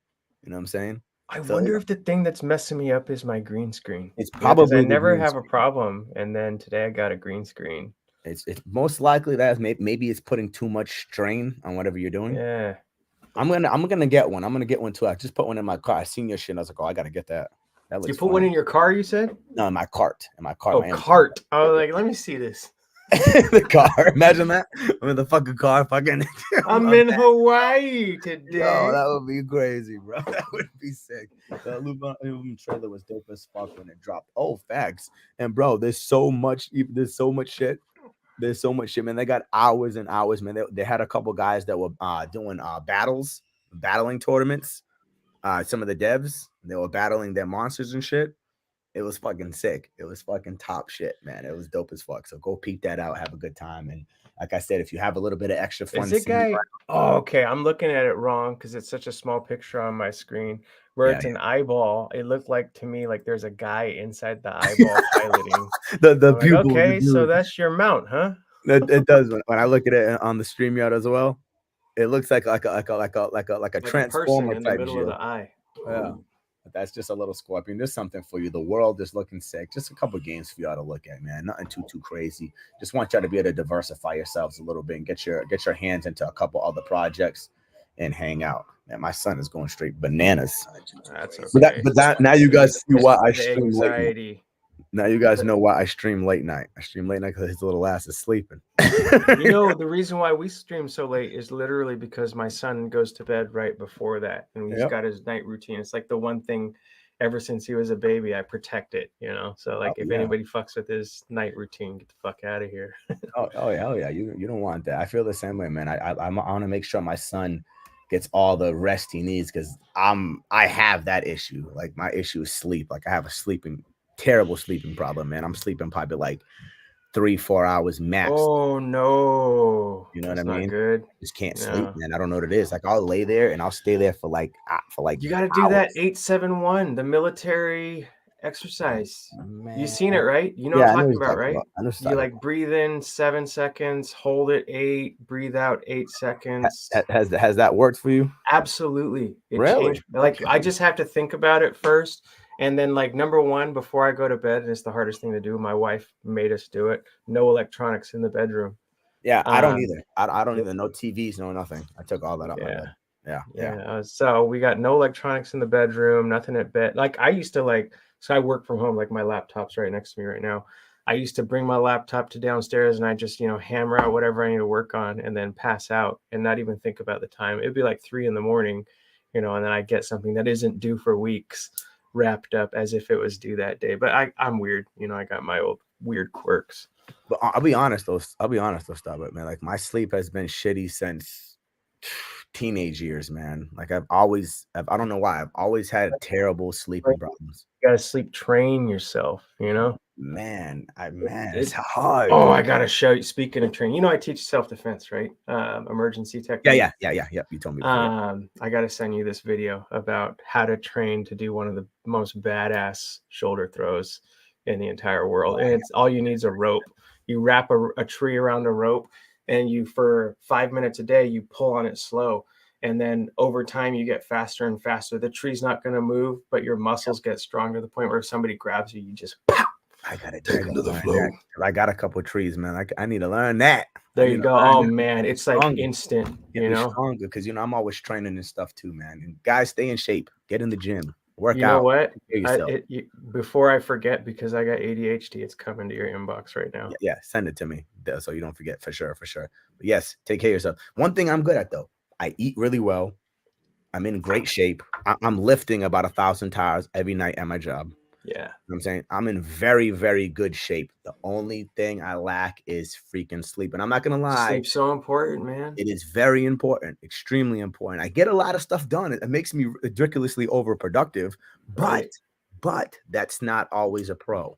You know what I'm saying? I So wonder if the thing that's messing me up is my green screen. it's You know, 'cause probably I the never green have a screen. problem, and then today I got a green screen. It's most likely that maybe it's putting too much strain on whatever you're doing. Yeah. I'm gonna get one. I'm gonna get one too. I just put one in my car. I seen your shit. And I was like, oh, I gotta get that. That looks You put one funny. in your car, you said? No, in my cart. In my cart. Oh, my Amazon cart. I was like, let me see this. the car. Imagine that. I'm in the fucking car. Fucking. I'm in Hawaii today. Yo, that would be crazy, bro. That would be sick. The aluminum trailer was dope as fuck when it dropped. Oh, facts. And bro, there's so much shit. There's so much shit, man. They got hours and hours, man. They had a couple guys that were doing battling tournaments. Some of the devs, they were battling their monsters and shit. It was fucking sick. It was fucking top shit, man. It was dope as fuck. So go peek that out. Have a good time. And like I said, if you have a little bit of extra fun, Is it guy? Oh, okay. I'm looking at it wrong because it's such a small picture on my screen where it's an eyeball. It looked like to me like there's a guy inside the eyeball piloting. the pupil. Okay, so that's your mount, huh? It does. When I look at it on the StreamYard as well, it looks like a transformer in the type middle deal. of the eye. Yeah. But that's just a little Scorpion. There's something for you. The world is looking sick. Just a couple games for y'all to look at, man. Nothing too crazy. Just want y'all to be able to diversify yourselves a little bit and get your hands into a couple other projects and hang out. Man, my son is going straight bananas. That's okay. But that now you guys see why I stream late night. Anxiety. Now you guys know why I stream late night. I stream late night because his little ass is sleeping. You know, the reason why we stream so late is literally because my son goes to bed right before that, and he's got his night routine. It's like the one thing ever since he was a baby, I protect it, you know. So like if anybody fucks with his night routine, get the fuck out of here. oh yeah. You don't want that. I feel the same way, man. I want to make sure my son gets all the rest he needs because I have that issue. Like my issue is sleep. Like I have a terrible sleeping problem, man. I'm sleeping probably like 3-4 hours max. Oh no, you know what I mean? Good. Just can't sleep, man. I don't know what it is. Like I'll lay there and I'll stay there for like you got to do that 8-7-1, the military exercise. Man. You seen it, right? You know what I'm talking about, right? You like breathe in 7 seconds, hold it 8, breathe out 8 seconds. Has that worked for you? Absolutely. It really? Changed. Like I just have to think about it first. And then like number one, before I go to bed, and it's the hardest thing to do. My wife made us do it. No electronics in the bedroom. Yeah, I don't either. I don't either. No TVs, no nothing. I took all that up. Yeah. So we got no electronics in the bedroom, nothing at bed. Like I used to so I work from home, like my laptop's right next to me right now. I used to bring my laptop to downstairs and I just, hammer out whatever I need to work on and then pass out and not even think about the time. It'd be like 3 a.m, and then I get something that isn't due for weeks wrapped up as if it was due that day. But I'm weird. I got my old weird quirks. But I'll be honest though, Starbuck, man. Like my sleep has been shitty since teenage years, man. Like I don't know why. I've always had terrible sleeping problems. You gotta sleep train yourself, Man, it's hard. Oh, I gotta show you. Speaking of training, I teach self-defense, right? Emergency technique. Yeah. You told me. I gotta send you this video about how to train to do one of the most badass shoulder throws in the entire world. And it's all you need is a rope. You wrap a tree around a rope, and for 5 minutes a day, you pull on it slow. And then over time, you get faster and faster. The tree's not going to move, but your muscles get stronger to the point where if somebody grabs you, you just pow. I got to take into the flow. I got a couple of trees, man. I need to learn that. There you go. Oh, man. It's like instant, stronger because, I'm always training and stuff too, man. And guys, stay in shape. Get in the gym. Work out. You know what? Before I forget, because I got ADHD, it's coming to your inbox right now. Yeah, send it to me so you don't forget for sure. But yes, take care of yourself. One thing I'm good at, though, I eat really well. I'm in great shape. I'm lifting about 1,000 tires every night at my job. Yeah. You know what I'm saying? I'm in very, very good shape. The only thing I lack is freaking sleep. And I'm not going to lie. Sleep's so important, man. It is very important, extremely important. I get a lot of stuff done. It makes me ridiculously overproductive, Right. but that's not always a pro.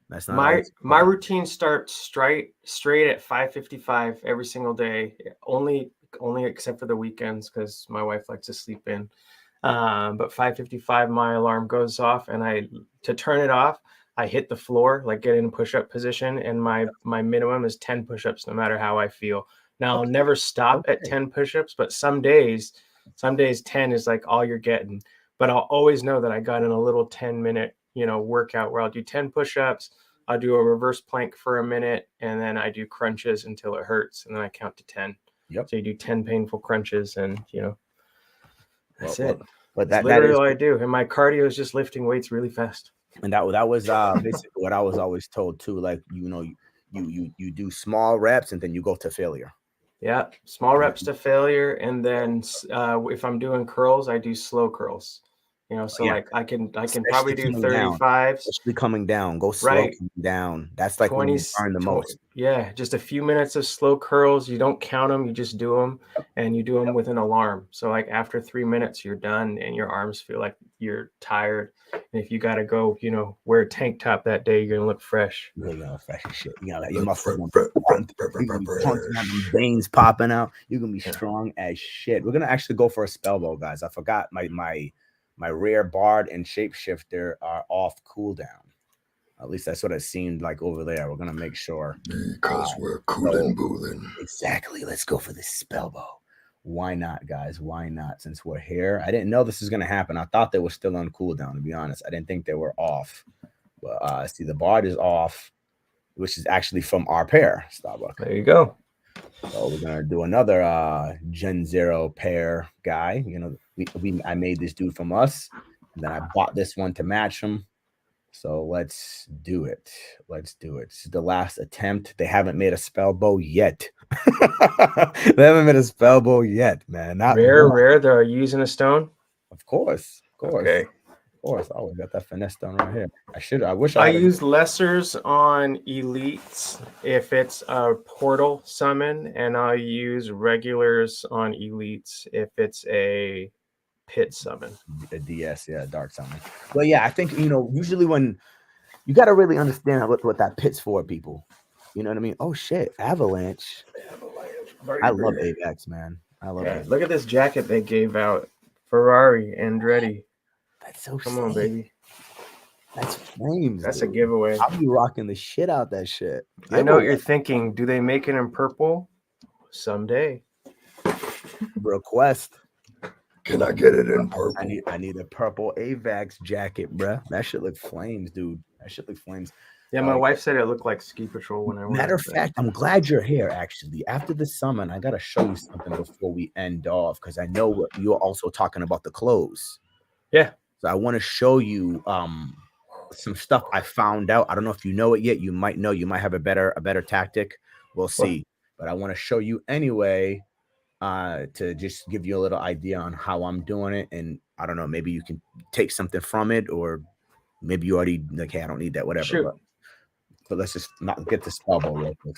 That's not My always a my pro. routine starts straight at 5:55 every single day. Only except for the weekends because my wife likes to sleep in. But 5:55 my alarm goes off, and to turn it off, I hit the floor, like get in push-up position, and my minimum is 10 push-ups no matter how I feel. Now I'll never stop at 10 push-ups, but some days 10 is like all you're getting. But I'll always know that I got in a little 10-minute, workout where I'll do 10 push-ups, I'll do a reverse plank for a minute, and then I do crunches until it hurts, and then I count to 10. Yep. So you do 10 painful crunches, and that's it. But That's literally all I do, and my cardio is just lifting weights really fast. And that was basically what I was always told too. Like, you do small reps and then you go to failure. Yeah, small reps to failure, and then if I'm doing curls, I do slow curls. So like I can probably do 35s. Especially coming down, go slow, Right. down. That's like when you burn the most. Yeah, just a few minutes of slow curls. You don't count them, you just do them, and you do them with an alarm. So like after 3 minutes, you're done, and your arms feel like you're tired. And if you got to go, wear a tank top that day, you're gonna look fresh. You're gonna look fresh as shit. Like your muscles veins popping out. You're gonna be strong as shit. We're gonna actually go for a spell though, guys. I forgot my rare bard and shapeshifter are off cooldown. At least that's what it seemed like over there. We're gonna make sure because we're coolin' boolin'. Exactly. Let's go for this spell bow. Why not, guys? Why not? Since we're here, I didn't know this was gonna happen. I thought they were still on cooldown. To be honest, I didn't think they were off. But see, the bard is off, which is actually from our pair, Starbuck. There you go. So we're gonna do another Gen 0 pair guy. I made this dude from us, and then I bought this one to match him. So let's do it. Let's do it. This is the last attempt. They haven't made a spell bow yet. They haven't made a spell bow yet, man. Not rare. They're using a stone. Of course. Okay. Of course. Oh, we got that finesse stone right here. I wish I use lessers on elites if it's a portal summon, and I'll use regulars on elites if it's a pit summon. A DS, yeah, dark summon. Well, yeah, I think usually when you got to really understand what that pit's for, people. You know what I mean? Oh shit, Avalanche. I love Avax, man. I love it. Look at this jacket they gave out. Ferrari Andretti. That's so Come on, baby. That's flames. That's a giveaway. I'll be rocking the shit out that shit. I know what you're thinking. Do they make it in purple? Someday. Request. Can I get it in purple? I need a purple Avax jacket, bruh. That shit look flames, dude. That shit look flames. Yeah, my wife said it looked like Ski Patrol when I went. Matter of fact, I'm glad you're here, actually. After the summon, I got to show you something before we end off, because I know you're also talking about the clothes. Yeah. So I want to show you some stuff I found out. I don't know if you know it yet. You might know. You might have a better tactic. We'll see. But I want to show you anyway to just give you a little idea on how I'm doing it. And I don't know, maybe you can take something from it, or maybe you already like, hey, I don't need that, whatever. But let's just not get the spell bow real quick.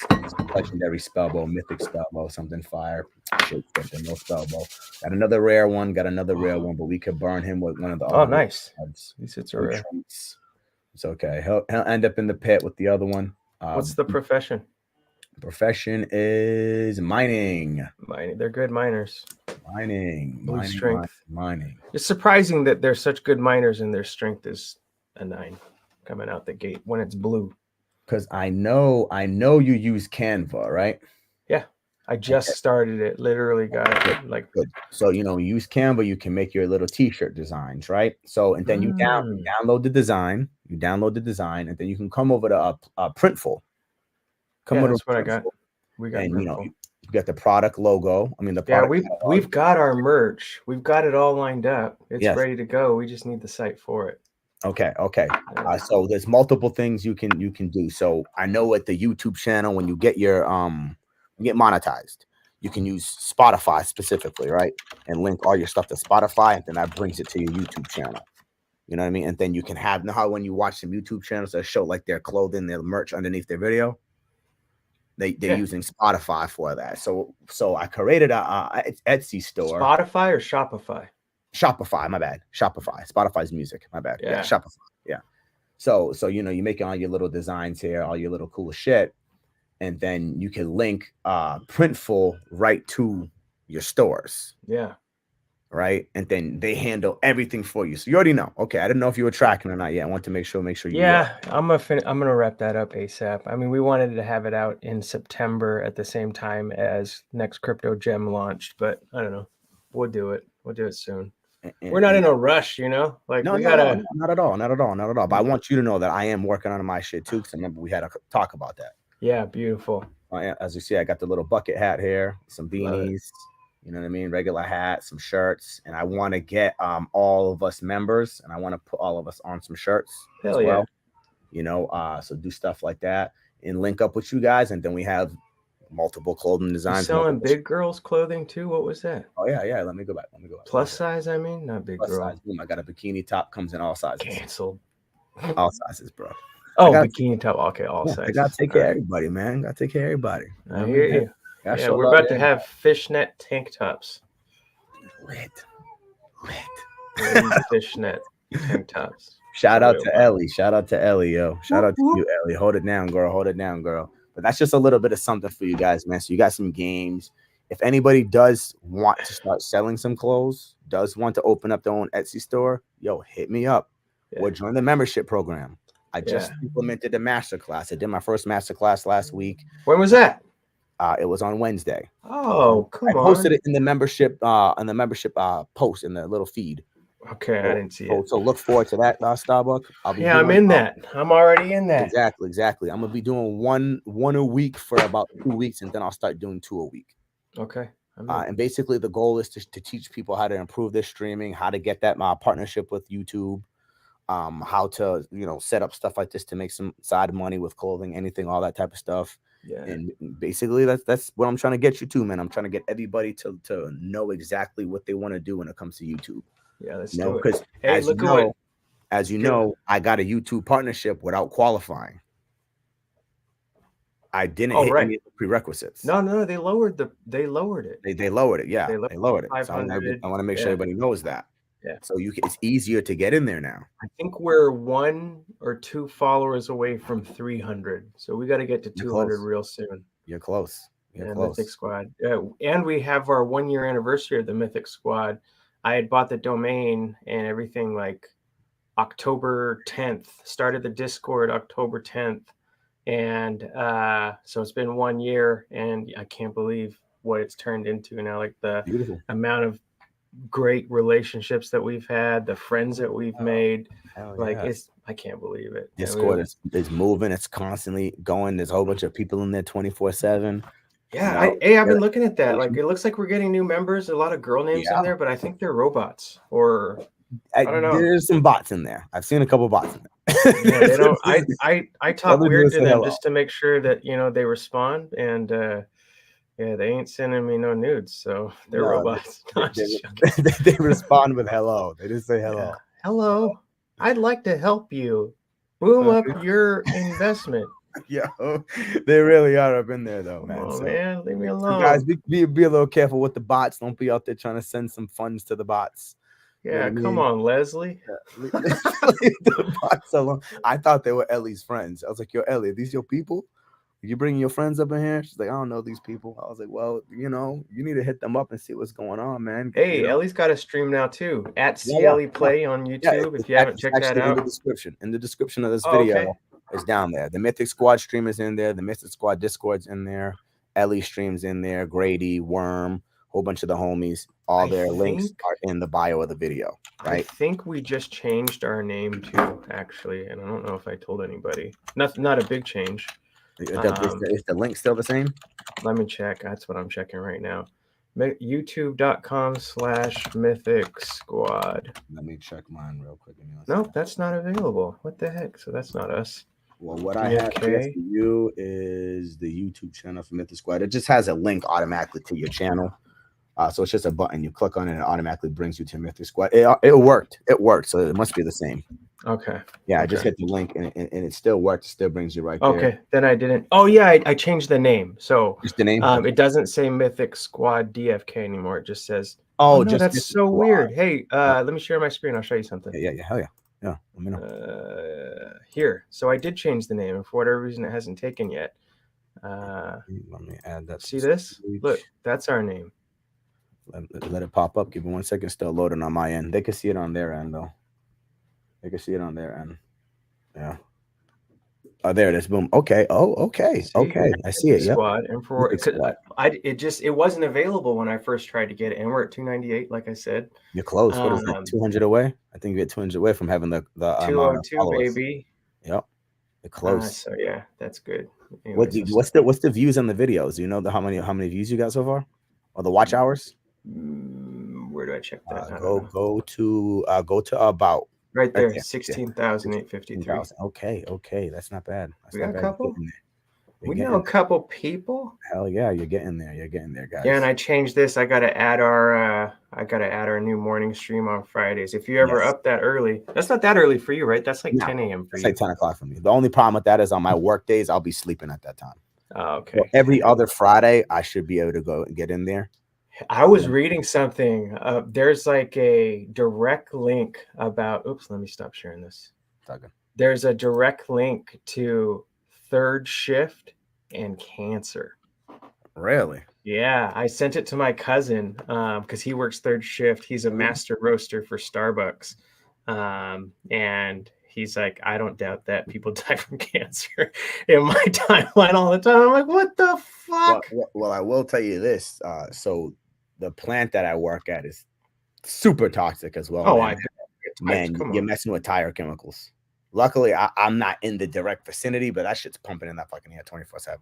Legendary spell bow, mythic spell bow, something fire. No spell bow. Got another rare one, but we could burn him with one of the other nice. It's a rare. It's okay. He'll end up in the pit with the other one. What's the profession? Profession is mining. They're good miners. Mining. It's surprising that they're such good miners and their strength is a 9 coming out the gate when it's blue. Because I know you use Canva, right? Yeah, I just started it. Literally got it like good. So use Canva. You can make your little T-shirt designs, right? So and then you download the design. You download the design, and then you can come over to Printful. That's what I got. We got, and you got the product logo. I mean, the product. Yeah, we've got our merch. We've got it all lined up. It's ready to go. We just need the site for it. Okay. So there's multiple things you can do. So I know at the YouTube channel, when you get your get monetized, you can use Spotify specifically, right? And link all your stuff to Spotify, and then that brings it to your YouTube channel. You know what I mean? And then you can have, know how when you watch some YouTube channels that show like their clothing, their merch underneath their video, they're using Spotify for that. So I created a Etsy store. Spotify or Shopify? Shopify, my bad. Shopify. Spotify's music, my bad. Yeah, Shopify. Yeah. So you know, you make all your little designs here, all your little cool shit, and then you can link Printful right to your stores. Yeah. Right. And then they handle everything for you. So you already know. Okay. I didn't know if you were tracking or not yet. I want to make sure you I'm gonna wrap that up ASAP. I mean, we wanted to have it out in September at the same time as next Crypto Gem launched, but I don't know. We'll do it soon. We're not in a rush, you know. Like not at all. But I want you to know that I am working on my shit too, because I remember we had a talk about that. Yeah, beautiful. As you see, I got the little bucket hat here, some beanies. You know what I mean? Regular hat, some shirts, and I want to get all of us members, and I want to put all of us on some shirts as well. You know, so do stuff like that and link up with you guys, and then we have multiple clothing designs. You're selling big girls clothing too? What was that? Oh yeah. Let me go back. Plus size, I mean, not big girl. Size. Boom, I got a bikini top, comes in all sizes. Canceled. All sizes, bro. Oh, bikini top. Okay, all sizes. I gotta take care of everybody, man. Gotta take care of everybody. I hear you. Yeah, we're about to have fishnet tank tops. Lit. Fishnet tank tops. Shout out to Ellie, yo. Shout out to you, Ellie. Hold it down, girl. But that's just a little bit of something for you guys, man. So you got some games. If anybody does want to start selling some clothes, does want to open up their own Etsy store, yo, hit me up or join the membership program. I just implemented a masterclass. I did my first masterclass last week. When was that? It was on Wednesday. Oh, come on! I posted it in the membership, post in the little feed. Okay, I didn't see it. So look forward to that, Starbuck. I'm in that. I'm already in that. Exactly. I'm gonna be doing one a week for about 2 weeks, and then I'll start doing 2 a week. Okay. And basically, the goal is to teach people how to improve their streaming, how to get that partnership with YouTube, how to set up stuff like this to make some side money with clothing, anything, all that type of stuff. Yeah. And basically that's what I'm trying to get you to, man. I'm trying to get everybody to know exactly what they want to do when it comes to YouTube. Yeah, let's do it. Because as you know, I got a YouTube partnership without qualifying. I didn't hit any of the prerequisites. No, they lowered it. They lowered it. Yeah, they lowered it. So I want to make sure everybody knows that. Yeah. So it's easier to get in there now. I think we're 1 or 2 followers away from 300. So we got to get to 200 real soon. You're close. Mythic Squad. And we have our 1-year anniversary of the Mythic Squad. I had bought the domain and everything like October 10th. Started the Discord October 10th. And so it's been 1 year, and I can't believe what it's turned into now. Like the amount of great relationships that we've had, the friends that we've made. Like I can't believe it. Discord is moving, it's constantly going. There's a whole bunch of people in there 24/7. Yeah, I've been looking at that. Like it looks like we're getting new members, a lot of girl names in there, but I think they're robots or I don't know. There's some bots in there. I've seen a couple bots in there. Yeah, they don't I talk weird to them just to make sure that they respond, and they ain't sending me no nudes, so they're robots. They respond with hello. They just say hello. Yeah. Hello, I'd like to help you. Boom up your investment. Yo, they really are up in there though, man. Oh, man, leave me alone. Guys, be a little careful with the bots. Don't be out there trying to send some funds to the bots. Yeah, come on, Leslie. Leave the bots alone. I thought they were Ellie's friends. I was like, yo, Ellie, are these your people? Are you bringing your friends up in here? She's like, I don't know these people. I was like, well, you need to hit them up and see what's going on, man. Hey, Ellie's got a stream now too at CLE Play on YouTube. If you haven't checked that out, in the description of this video is down there. The Mythic Squad stream is in there. The Mythic Squad Discord's in there. Ellie streams in there. Grady, Worm, whole bunch of the homies. All their links are in the bio of the video. Right. I think we just changed our name too, actually, and I don't know if I told anybody. Not a big change. Is the link still the same? Let me check. That's what I'm checking right now. YouTube.com/Mythic Squad. Let me check mine real quick. Nope, that's not available. What the heck? So that's not us. Well, what I have here for you is the YouTube channel for Mythic Squad. It just has a link automatically to your channel. So it's just a button. You click on it and it automatically brings you to Mythic Squad. It worked. It worked. So it must be the same. Okay. Yeah, I just hit the link and it still worked. It still brings you right there. Okay, then I didn't. Oh yeah, I changed the name. So Just the name. it doesn't say Mythic Squad DFK anymore. It just says. Oh, no, just that's Mythic so Squad. weird. Hey, let me share my screen. I'll show you something. Yeah, hell yeah. Yeah, let me know. Here. So I did change the name, and for whatever reason, it hasn't taken yet. Let me add that. See this? Look, that's our name. Let it pop up. Give me 1 second. Still loading on my end. They can see it on their end though. They can see it on their end. Yeah. Oh, there it is. Boom. Okay. Oh, okay. See? Okay. I see it. Yeah. Squad, and for it wasn't available when I first tried to get it, and we're at 298, like I said. You're close. What is that? 200 away? I think you get 200 away from having the 202, baby. Yep. You're close. So yeah, that's good. Anyways, what's the views on the videos? Do you know how many views you got so far? Or the watch hours? Where do I check that? Go to about right there, 16,853. Okay, that's not bad. We got a couple. We know a couple people. Hell yeah, you're getting there. You're getting there, guys. Yeah, and I changed this. I gotta add our new morning stream on Fridays. If you ever up that early, that's not that early for you, right? That's like 10 a.m. for you. It's like 10 o'clock for me. The only problem with that is on my work days, I'll be sleeping at that time. Oh, okay. So every other Friday, I should be able to go and get in there. I was reading something. There's like a direct link about. Oops, let me stop sharing this. There's a direct link to third shift and cancer. Really? Yeah, I sent it to my cousin because he works third shift. He's a master roaster for Starbucks, and he's like, I don't doubt that people die from cancer in my timeline all the time. I'm like, what the fuck? Well, I will tell you this. So the plant that I work at is super toxic as well. Oh, man, you're messing with tire chemicals. Luckily, I'm not in the direct vicinity, but that shit's pumping in that fucking air 24/7.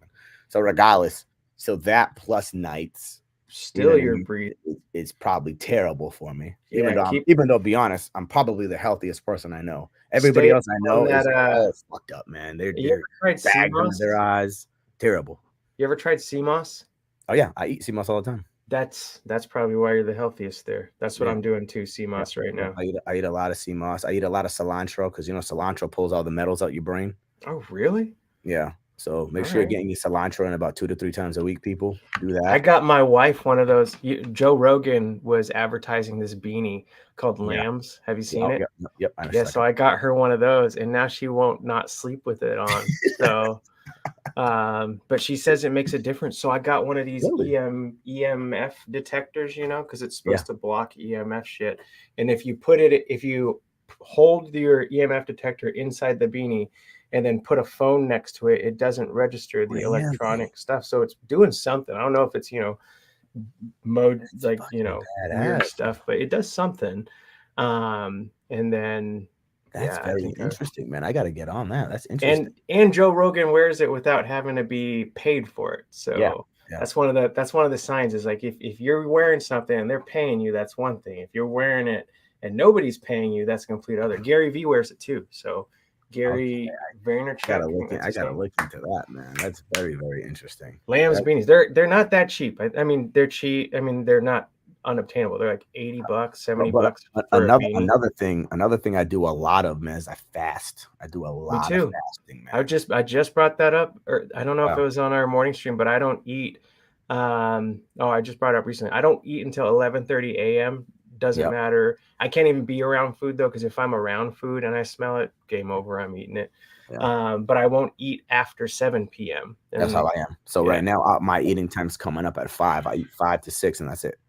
So regardless, so that plus nights, still your breed is probably terrible for me. Yeah, even though, be honest, I'm probably the healthiest person I know. Everybody else I know is all fucked up, man. They're bags under their eyes. Terrible. You ever tried sea moss? Oh yeah, I eat sea moss all the time. That's probably why you're the healthiest there. That's what I'm doing too, sea moss right now. I eat a lot of sea moss. I eat a lot of cilantro because cilantro pulls all the metals out your brain. Oh, really? Yeah. So make sure you're getting your cilantro in about 2 to 3 times a week. People do that. I got my wife one of those. Joe Rogan was advertising this beanie called Lambs. Have you seen it? Yep. Yeah. So I got her one of those, and now she won't not sleep with it on. So. But she says it makes a difference. So I got one of these EMF detectors, because it's supposed to block EMF shit. And if you hold your EMF detector inside the beanie and then put a phone next to it, it doesn't register the electronic stuff. So it's doing something. I don't know if it's, mode like, weird stuff, but it does something. And then that's very interesting, man. I got to get on that. That's interesting. And Joe Rogan wears it without having to be paid for it. So that's one of the signs is like if you're wearing something and they're paying you, that's one thing. If you're wearing it and nobody's paying you, that's a complete other. Gary Vee wears it too. So Gary Vaynerchuk. I gotta look into that, man. That's very, very interesting. Lambs beanies. They're not that cheap. I mean, they're cheap. I mean, they're not unobtainable. They're like $80, $70. Another thing I do a lot of, man, is I fast. I do a lot of fasting, man. I just brought that up, or I don't know if it was on our morning stream, but I don't eat. I just brought it up recently. I don't eat until 11:30 a.m. Doesn't matter. I can't even be around food though, because if I'm around food and I smell it, game over. I'm eating it. But I won't eat after 7 p.m. That's how I am. So right now, my eating time's coming up at 5. I eat 5 to 6, and that's it.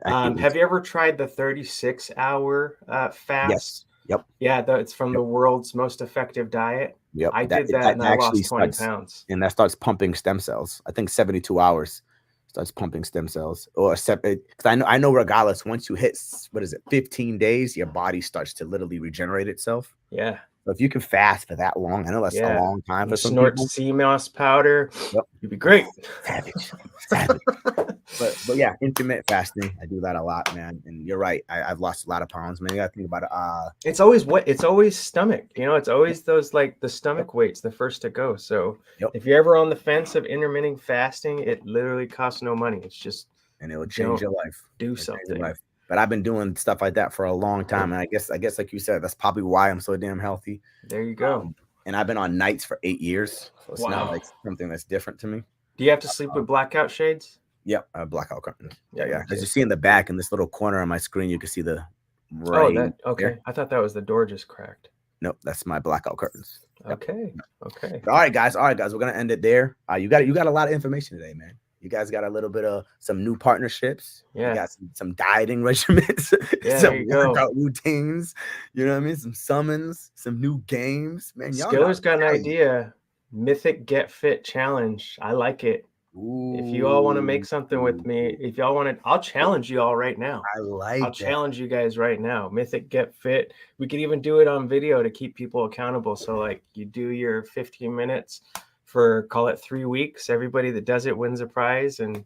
Have you ever tried the 36-hour fast? Yes. Yep. Yeah, it's from the worldld's most effective diet. Yep. I did that and I lost 20 pounds. And that starts pumping stem cells. I think 72 hours starts pumping stem cells. Or separate. Because I know regardless, once you hit 15 days, your body starts to literally regenerate itself. Yeah. So if you can fast for that long, I know that's a long time for some people. Snort sea moss powder. Yep. You'd be great. Savage. But yeah, intermittent fasting. I do that a lot, man. And you're right. I've lost a lot of pounds, man. You gotta think about it. It's always it's always stomach. It's always those like the stomach weights, the first to go. So if you're ever on the fence of intermittent fasting, it literally costs no money. It's just $1 or $2. Yep. And then, Gotta look into that, man. That's very, very interesting. Lambs beanies. They're not that cheap. I mean, they're cheap. and it will change your life. Do It'll change your something. life. But I've been doing stuff like that for a long time, and I guess like you said, that's probably why I'm so damn healthy. There you go. And I've been on nights for 8 years, so it's not Wow. like something that's different to me. Do you have to sleep with blackout shades? Yep, I have blackout curtains. Yeah. Okay. As you see in the back in this little corner on my screen, you can see the Oh, that okay. there. I thought that was the door just cracked. Nope, that's my blackout curtains. Yep. Okay. Okay. All right, guys. We're gonna end it there. You got a lot of information today, man. You guys got a little bit of some new partnerships. Yeah. You got some dieting regimens, Yeah, some there you go. workout routines. You know what I mean? Some summons, some new games. Man, y'all Skiller's got an nice. idea. Mythic Get Fit Challenge. I like it. If you all want to make something with me, if y'all want to, I'll challenge you all right now. I'll challenge you guys right now. Mythic Get Fit. We could even do it on video to keep people accountable. So like you do your 15 minutes for, call it 3 weeks. Everybody that does it wins a prize. And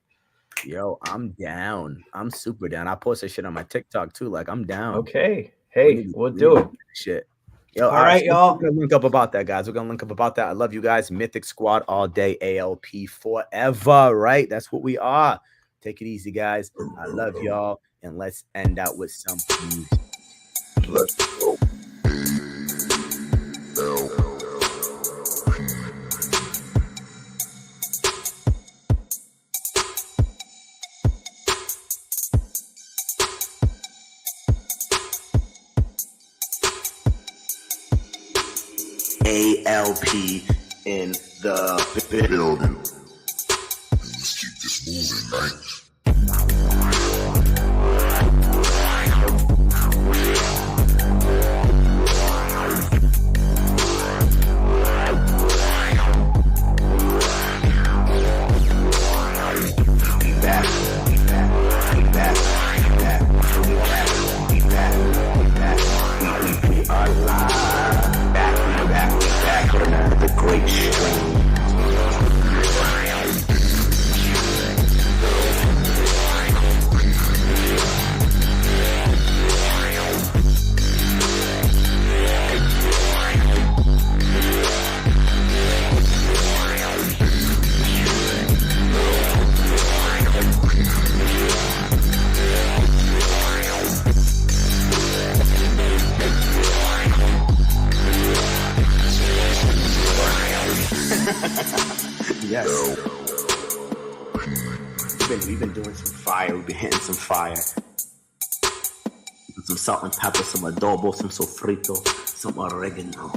Yo, I'm down. I'm super down. I posted shit on my TikTok too. Like I'm down. okay. Hey, we'll do it. Shit. Yo, All right, y'all. We're gonna link up about that, guys. We're gonna link up about that. I love you guys. Mythic Squad all day, ALP forever, right? That's what we are. Take it easy, guys. I love y'all. And let's end out with some music. Let's go. ALP in the Building. Let's keep this moving, man. Great stream. Yes. We've been doing some fire. We've been hitting some fire. Some salt and pepper, some adobo, some sofrito, some oregano.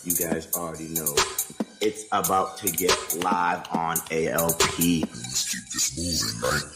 You guys already know. It's about to get live on ALP. Let's keep this moving, man.